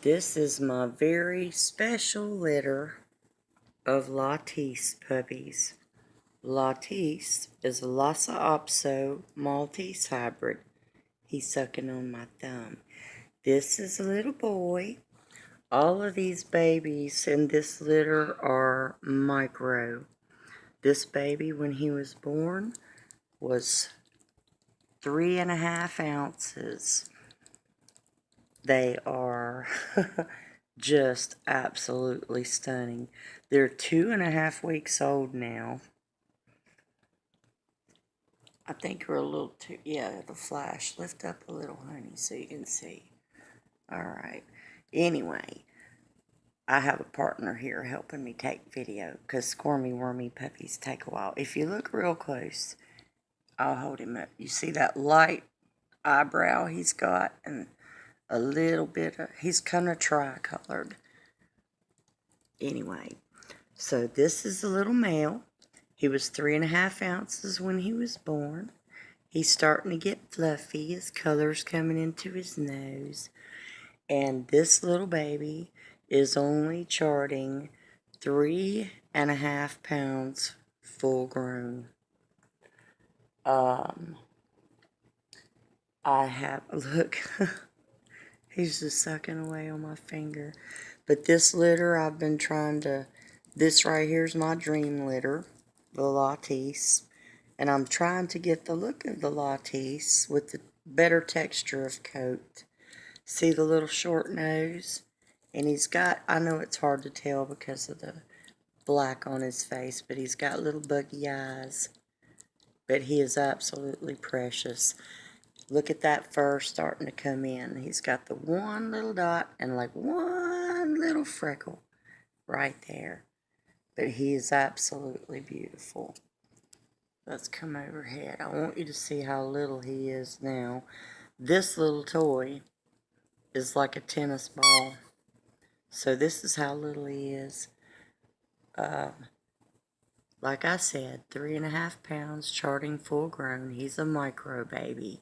This is my very special litter of Lhatese puppies. Lhatese is a Lhasa Apso Maltese hybrid. He's sucking on my thumb. This is a little boy. All of these babies in this litter are micro. This baby, when he was born, was 3.5 ounces. They are just absolutely stunning. They're 2.5 weeks old now. I think we're a little too, yeah, the flash. Lift up a little, honey, so you can see. Alright. Anyway, I have a partner here helping me take video because squirmy, wormy puppies take a while. If you look real close, I'll hold him up. You see that light eyebrow he's got and a little bit of, he's kind of tri-colored. Anyway, so this is a little male. He was 3.5 ounces when he was born. He's starting to get fluffy. His color's coming into his nose. And this little baby is only charting 3.5 pounds full grown. I have, look, he's just sucking away on my finger. But this litter, I've been trying to, this right here is my dream litter, the Lhatese. And I'm trying to get the look of the Lhatese with the better texture of coat. See the little short nose? And he's got, I know it's hard to tell because of the black on his face, but he's got little buggy eyes. But he is absolutely precious. Look at that fur starting to come in. He's got the one little dot and like one little freckle right there. But he is absolutely beautiful. Let's come overhead. I want you to see how little he is now. This little toy is like a tennis ball. So this is how little he is. Like I said, 3.5 pounds, charting full grown. He's a micro baby.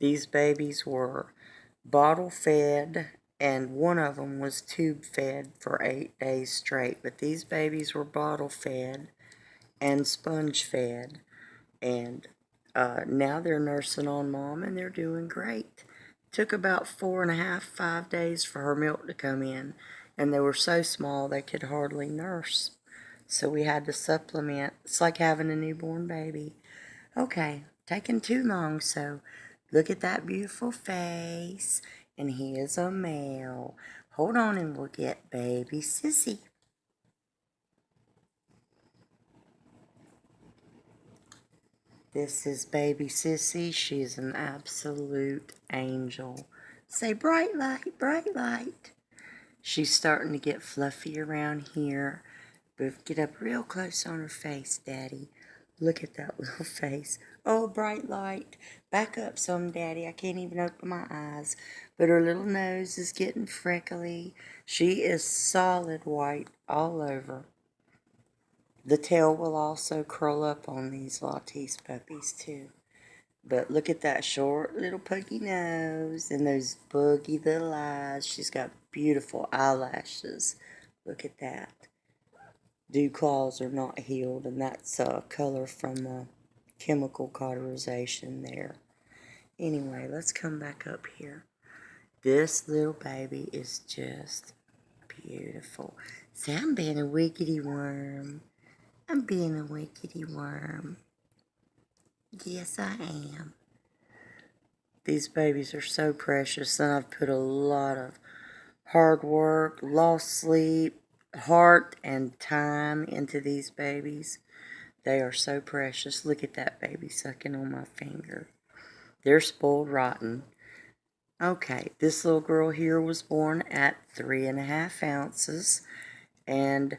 These babies were bottle fed, and one of them was tube fed for 8 days straight. But these babies were bottle fed and sponge fed. And now they're nursing on mom, and they're doing great. Took about 4.5, 5 days for her milk to come in, and they were so small they could hardly nurse. So we had to supplement. It's like having a newborn baby. Okay, taking too long, so look at that beautiful face. And he is a male. Hold on and we'll get baby Sissy. This is baby Sissy. She's an absolute angel. Say bright light, bright light. She's starting to get fluffy around here. But get up real close on her face, Daddy. Look at that little face. Oh, bright light. Back up some, Daddy. I can't even open my eyes. But her little nose is getting freckly. She is solid white all over. The tail will also curl up on these Lhatese puppies, too. But look at that short little puggy nose and those boogie little eyes. She's got beautiful eyelashes. Look at that. Dew claws are not healed, and that's color from chemical cauterization there. Anyway, let's come back up here. This little baby is just beautiful. See, I'm being a wickety worm. I'm being a wickety worm. Yes, I am. These babies are so precious, and I've put a lot of hard work, lost sleep, heart and time into these babies. They are so precious. Look at that baby sucking on my finger. They're spoiled rotten. Okay, this little girl here was born at 3.5 ounces, and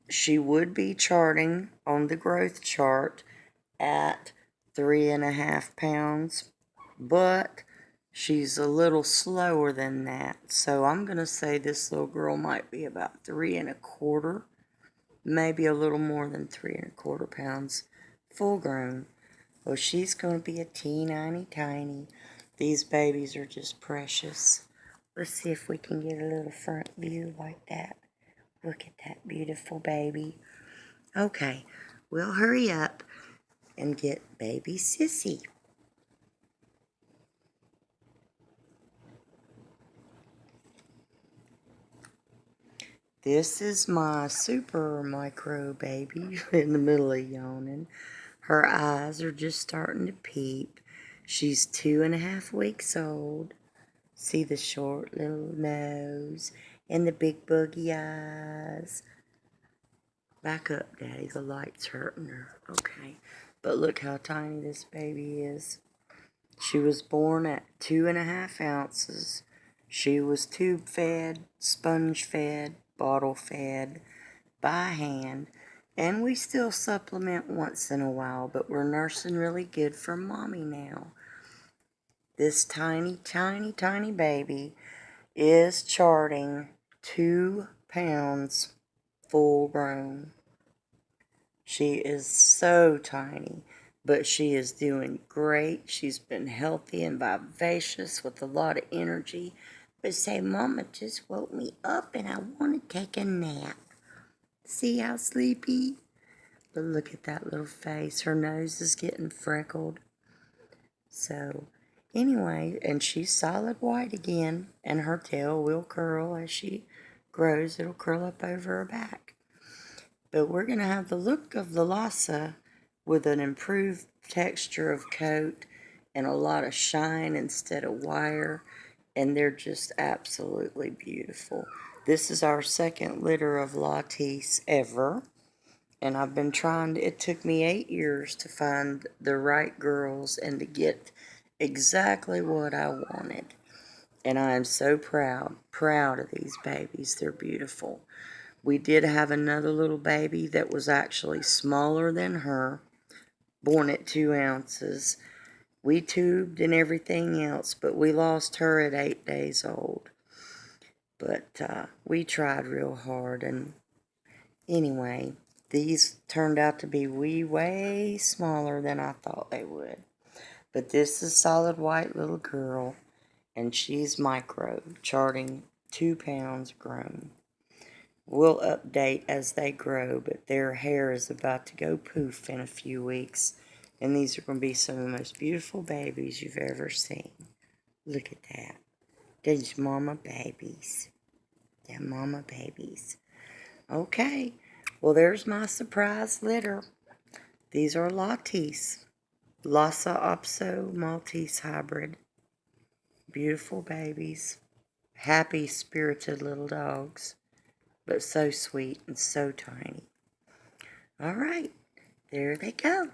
she would be charting on the growth chart at 3.5 pounds, but she's a little slower than that. So I'm going to say this little girl might be about 3.25, maybe a little more than 3.25 pounds full grown. Well, she's going to be a teeny tiny. These babies are just precious. Let's see if we can get a little front view like that. Look at that beautiful baby. Okay, we'll hurry up and get baby Sissy. This is my super micro baby in the middle of yawning. Her eyes are just starting to peep. She's 2.5 weeks old. See the short little nose and the big boogie eyes. Back up, Daddy. The light's hurting her. Okay. But look how tiny this baby is. She was born at 2.5 ounces. She was tube fed, sponge fed, bottle fed, by hand, and we still supplement once in a while, but we're nursing really good from Mommy now. This tiny, tiny, tiny baby is charting 2 pounds full grown. She is so tiny, but she is doing great. She's been healthy and vivacious with a lot of energy. But say, Mama just woke me up and I want to take a nap. See how sleepy? But look at that little face. Her nose is getting freckled. So, anyway, and she's solid white again. And her tail will curl as she grows. It'll curl up over her back. But we're going to have the look of the Lhasa with an improved texture of coat and a lot of shine instead of wire. And they're just absolutely beautiful. This is our second litter of Lhatese ever. And I've been trying, it took me 8 years to find the right girls and to get exactly what I wanted. And I am so proud of these babies. They're beautiful. We did have another little baby that was actually smaller than her, born at 2 ounces. We tubed and everything else, but we lost her at 8 days old. But we tried real hard, and anyway, these turned out to be way smaller than I thought they would. But this is solid white little girl, and she's micro, charting 2 pounds grown. We'll update as they grow, but their hair is about to go poof in a few weeks. And these are going to be some of the most beautiful babies you've ever seen. Look at that. These mama babies. They're mama babies. Okay. Well, there's my surprise litter. These are Lhatese. Lhasa Apso Maltese hybrid. Beautiful babies. Happy, spirited little dogs. But so sweet and so tiny. All right. There they go.